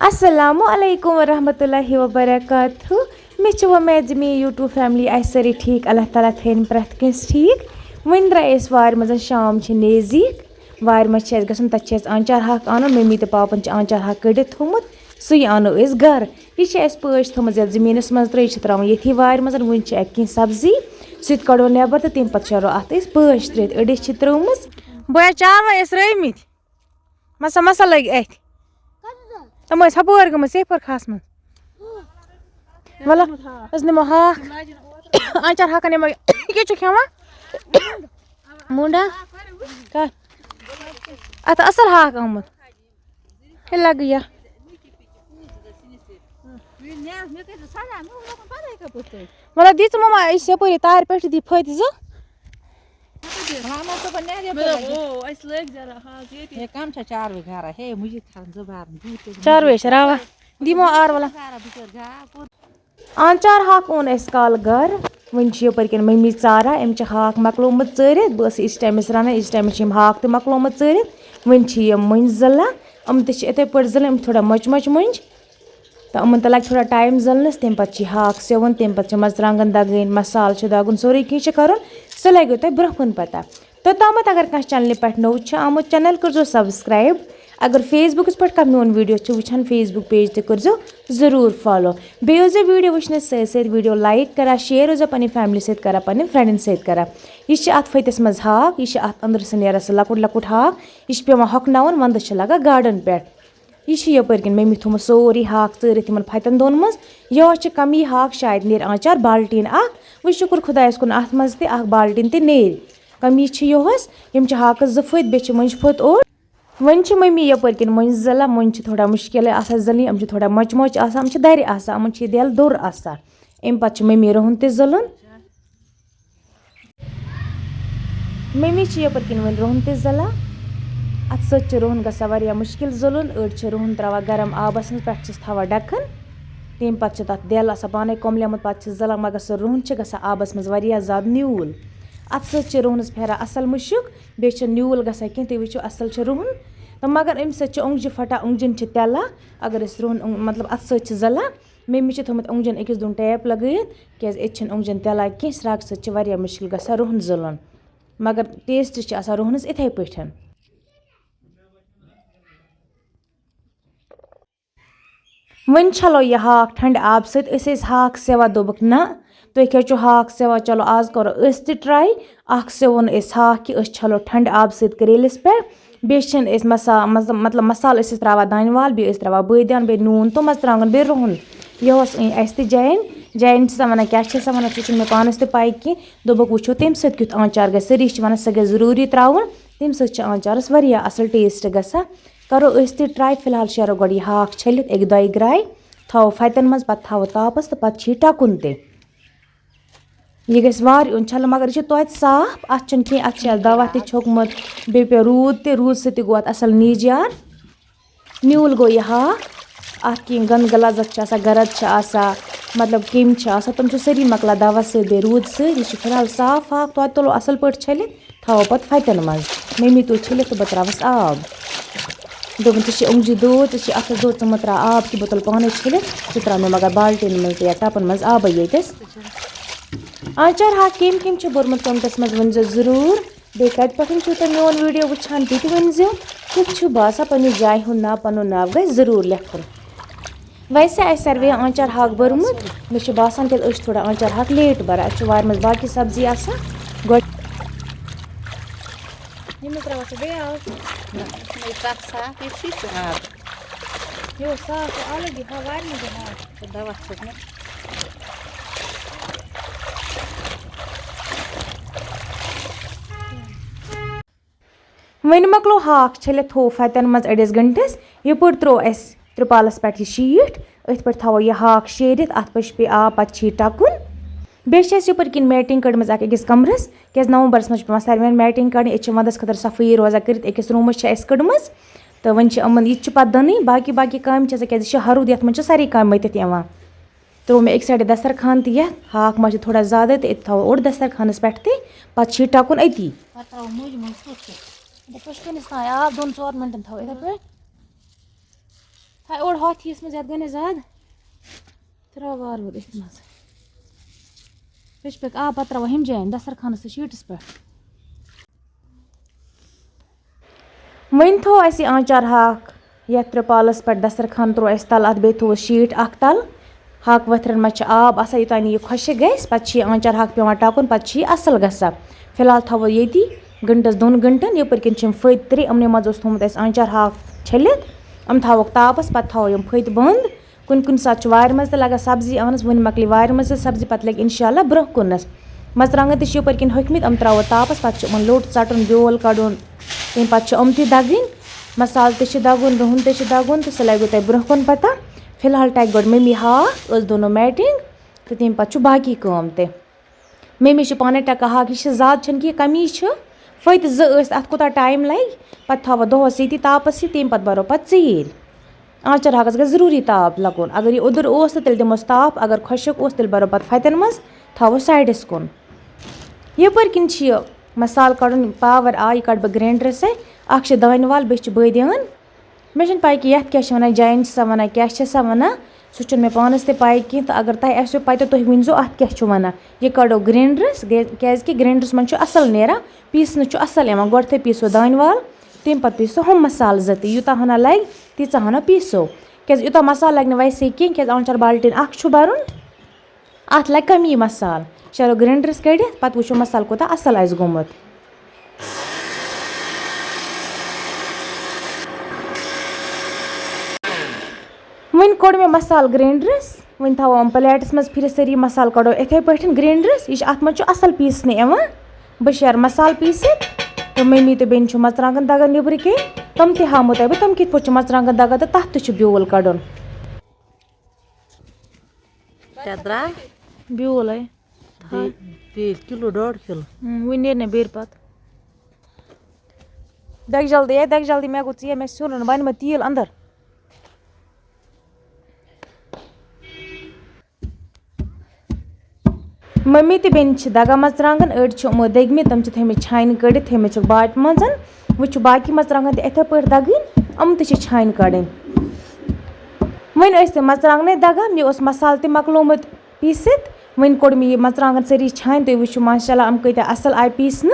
अस्सलामु अलैकुम वरहमतुल्लाहि वबरकातुहू मे उम्मीद मे यूट्यूब फैमिली सारी ठीक अल्लाह ताला थैन प्रथ कस ठीक वन द्राय वार मज शाम नज़दीक वार मज गन तक आंचार हाक अन मम्मी तो पापन आंचार हाक कड़ित थोमुत सु अनो गर यह पच थोम ये जमीनस मज त्रा ये वार मज वन कह सब्जी सह कड़ो नबर तो तम पे शरो अत पच त्रित अड़िस त्रुमस बया चार रमित मसा मसा लग अथ तम हपर गम सेफर खास मज नमो हाक आंचार हाक नमो क्या खेवा मुंडा अत असल हाक आमुत लग गया मतलब दी ममा यपरी तार पे दी फत जो चार वे रावा दिमो आर वाला आंचार हाक ओन काल गर वन यपर कन मम्मी चारा अम हाक मकलोमुत चरित बस इस टाइमस राना इस टाइमस हाक तो मकलोमुत चरित वन मंज जला अम इथे पे जल थोड़ा मच मच मंज तो अमन तो लगे थोड़ा टाइम जलनस तम पे हाक सेवन तम पे मरचांगन दगन मसाल दगन सोरे कह कर सह लगे तुम ब्रोहन पता तो तमत अगर कह चैनल पे नौ आमुत चैनल कर सब्सक्राइब अगर फेसबुकस पे कह मोन वीडियो वुचान फेसबुक पेज तो कर जरूर फॉलो बेयो वीडियो वुचन सत वीडियो लाइक करा शेयर हो पन्न फैमिली सत करा पन्न फ्रेंडन सत करा यह फतस मज हाक यह अंदर से नेरा सह लकुट लकुट हाक यह पे हकन वंदस लगा गार्डन पे यह यपर कन मम्मी थोम सोरी हाक चरित इन फतन दोन मज यह कमी हाक शायद नेर आंचार बाल्टीन वो शुक्र खुदायस कुन अत मज तह बाल्टीन त नेर कमी यहस यम हाकस जो फत बे मंज फत ओर वन मम्मी यपर कन मंज जला मंज थोड़ा मुश्किल जलन अम थोड़ा मच मच अम दर अमन दिल दोर अम पे मम्मी रोहन त जलन मम्मी यपर कन वन रोहन त जला अत सत रोहन गा मुश्किल जलन अड़ रोहन त्रवा गरम आबस पे थवा ढक्कन तम पे तथ दिल पाने कोमलियमुत पे जलान मगर सह रोहन ग आबस मज ज्यादा न्यूल अत सत रोहनस फेरा असल मुशक बे न्यूल ग कह तुम वो असल रोहन तो मगर अम सत ओंगज फटा ओंगजन तेला अगर रोहन मतलब अत सत जला मम्मी थोमुत ओंगजन अकिस दोन टैप लगत क्या ओंगजन तेला कह श्राक सत मुश्किल ग रोहन जलन मगर टेस्ट रोहनस इथे पे वन छलो यह हाक ठंड आब सत हाक सेवा दोबक ना तुम क्या हाक सेवा चलो आज करो ट्राई अख सेवन हाक कि छलो ठंड आब सत करेलिस पे बे मतलब मसाल त्रा दान वाल बे त्रा बदियान बे नून तो मरचांगन बे रोहन यह जैन वन क्या वन सह मे पानस ते पाई कह दोबक वो तम सत आंचार ग सरी वन सह ग जरूरी त्रावन तम सत आंचारस असल टेस्ट ग करो ट्राई फिलहाल शेरो गो यह हाक छलित एक दो ग्राय थो फतन मज पे थो तापस तो पे टकुन त यह ग छल मगर यह तो साफ अत कह दवा तोकमुत बे पे रूद सत गो असल नीजार न्यूल गो यह हाक अत कह गंद गलाजत गरद मतलब कम तम सरी मकला दवा सत बे रूद सह फिलहाल साफ हाक तो तुलो असल पे छलित थो पे फतन मज मम्मी तुल छलित तो बह त्रावस आब दोपन ऐ ओंगजी दो अत दो मत त्रा आब कि बोतल पाने छलित सह त्रा मे मगर बाल्टीन मज या टपन मज आब येतस आंचार हाक कम कम बोरमुत कमेंटस मज वन जरूर बे कत पे तुम मोन वीडियो वुचान ती वन कथ बासा पन्न जाय हुंद नाव पन्न नाव ग जरूर लेखुन वैसे आए सर्वे आंचार हाक बरमुत मे बासान तेल थोड़ा आंचार हाक लेट बरा अत वार मज बाकी सब्जी गो वन मकलो हाक छलित थो फतन मज अड़िस घंटस यपर त्रो त्रिपालस पे शीट अथ पे थो यह हाक शेरित अत पे पे आब पे टकुन बेस यपर किन मैटिंग कड़म अकिस कमरस क्या नवंबरस मज पे सारे मैटिंग कड़न ये वंदस खतर सफाई रोजान कर अकिस रूमस कड़म तो वन यह पे दन बाकी बाकी काम क्या हरुद ये मे सारी काम मत त्रो मे एक साइड दस्तरखान ये हाक मा थोड़ा ज्यादा तो थो ओड दस्तरखानस पे पे टकुन अति आब 2-4 मिनटन थो इथे पे ओड हाथीस मज गई ज्यादा त्रा वार वो मज पे आब पे त्रा हम जान दस्तरखानस शीटस पे वन थो आंचार हाक ये त्रिपालस पे दस्तरखान त्रो तल अत बे थो शीट अख तल हाक वथरन मज आब आसान योतान यह खुश गस पे आंचार हाक पे टकुन पे असल गसा फिलहाल थो ये घंटस 2 घंटन यपर किन फत 3 अमने मज थोमुत आंचार हाक छलित थोक तापस पे थो फत बंद कुन सात वार मज लगा सब्जी अहनस वन मकल वार मज सब्जी पे लगे इंशाल्लाह ब्रोह कुनस मरचांगन तपर किन हकमित त्रो तापस पे लोट चटन ब्योल कड़न तम पे दगन मसाल दगुन रुहन दगुन तो सह लगो तुम ब्रोह कुन पता फिलहाल टक गो मम्मी हाक दोनों मैटिंग तो तम पे बाकी काम ते मम्मी पाने टका हाक यह ज्यादा कि कमी फत 2 अत कोता टाइम लगे पे थो दोहस ये तापस तम पे बरो पे चीर आंचार हाकस गई जरूरी ताप लगन अगर यह उदर तो तेल दिमोस ताप अगर खुशक तेल बरो पे फतन मज थो साइडस कुन यपर किन मसाल कड़न पावर आ यह कड़ बह ग्राइंडरस अख दान वाल बे बदियान मे पै कि ये क्या वन जान वन क्या वन सह मे पानस ते पै कह तो अगर तह आसो पता तुम वनो अत क्या वन यह कड़ो ग्राइंडरस क्या ग्राइंडरस मन असल नेरा पीसन असल गो थे पीसो दान वाल तम पे पीसो हम मसाल जत यूता हना लगे तीचा हना पीसो क्या यूता मसाल लगे वैसे कह क्या आंचार बाल्टीन अख भरुन अत लगे कमी मसाल चलो ग्राइंडरस कड़ पे वो मसाल कोता असल आस गोमुत वन कोड़ मे मसाल ग्राइंडरस वन थो प्लेटस मज फिर सारी मसाल कड़ो इथे पे ग्राइंडरस यह अत मज असल पीसने बह शेर मसाल पीसित तो मम्मी तो बेन मरचांगन दगन निबर के तम ते हामो तह तम कित पे मरचांगन दगन तो तथ तो ब्योल कड़न ब्योल किलो 1.5 किलो वो ने बेर पत दग जल्दी मे गो मे सुन वन मे तेल अंदर मम्मी तो बेन दगा मरचांगन अड़ो दगमित तम थे छान कड़ थे बाट मज वो बाकी मरचांगन इथे पे दगन तो छान कड़न वन मरचांगन दगान मे मसाल ते मकलोमुत पीसित वन कोड़ मे मरचांगन सारी छान तुम वो माशाल्लाह कत्या असल आय पीसन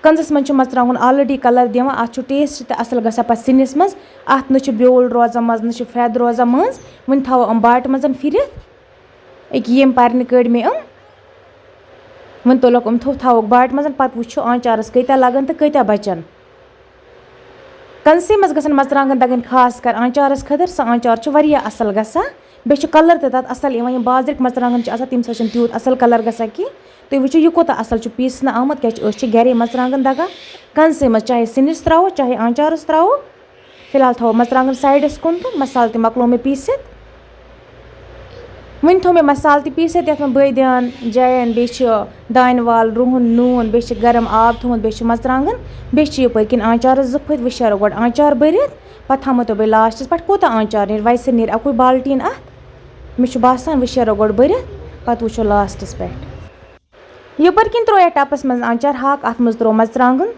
कंजस मन मरचांगन ऑलरेडी कलर दिवान अत टेस्ट ते असल गसा पे सिनिस मज अत न ब्योल रोजान मज न फैद रोजान मज वन थो बाट मज फिर यम परन कड़ मे वन तुलक थोक बाट मज पे वो आंचारस कत्या लगन तो कत्या बचन कंसे मज गसन मरचांगन दगन खास कर आंचारस खतर सह आंचार वारिया असल गसा बे कलर ते तत असल बाजरिक मरचांगन तम तूत असल कलर गसा कि तुम वो यह कोता असल पीसन आमत क्या गरे मरचांगन दगा कंसे मज चाहे सिनिस त्रो चाहे आंचारस त्रो फिलहाल थो मरचांगन साइडस कुन तो मसाल ते मकलो मे पीसित वन थो मे मसाल ते पीसित ये बदियान जैन बे दान वाल रुहन नून बे गरम आब थोमुत बे मरचांगन बे यपर किन आंचारस 2 फत वशेरो गो आंचार भरित पे थमो तो बे लास्टस पे कोता आंचार नीर वैसे नीर अकु बाल्टीन अत मे बासान वशेरो गो भरित पे वो लास्टस पे यपर किन त्रो टपस मज आंचार हाक अत मज त्रो मरचांगन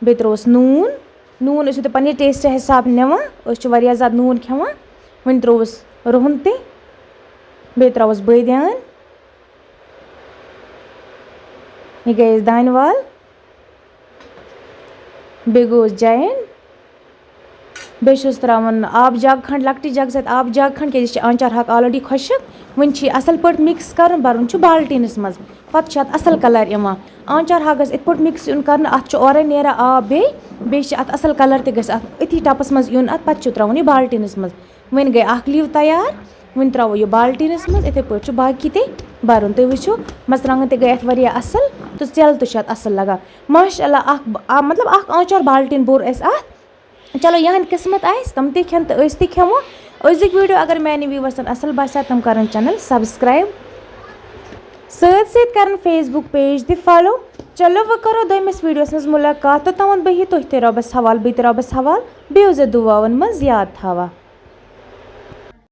बे त्रोस नून तो पे टेस्ट हिसाब निवान वारिया ज़्यादा नून खेवान वन त्रोस रुहन ते बे त्रोस बदियान यह गई दान वाल बे गोस जैन बे त्रावन आब जग खंड लकटी जग सत आब जग खंड क्या आंचार हाक ऑलरेडी खुशक वन असल पे मिक्स कर भरुन बाल्टीनस मज पे असल कलर आंचार हाक गस इत मिक्स इन कर अत और नेरा आब बे अत असल कलर अथी टपस मज यून अत पे त्रावन यह बाल्टीनस मज वन गई लीव तैयार वन त्रो यह बाल्टीनस मज इथे पे बाकी ते भरुन तुम वो मरचांगन ते गई अत वारिया असल तो चल तो असल लगा माशाल्लाह मतलब आंचार बाल्टीन बोर अत चलो यहन किस्मत आस तम ते खेन तो खेमो अजुक वीडियो अगर मैंने व्यूवर्सन असल बसा तम कर चैनल सब्सक्राइब सत सत कर फेसबुक पेज ति फॉलो। चलो वह करो दोमिस वीडियोस मज मुलाकात तो तवन बही तुह ते रबस हवाल बह ते रबस हवाल बेउजे दुआवन मज याद थावा।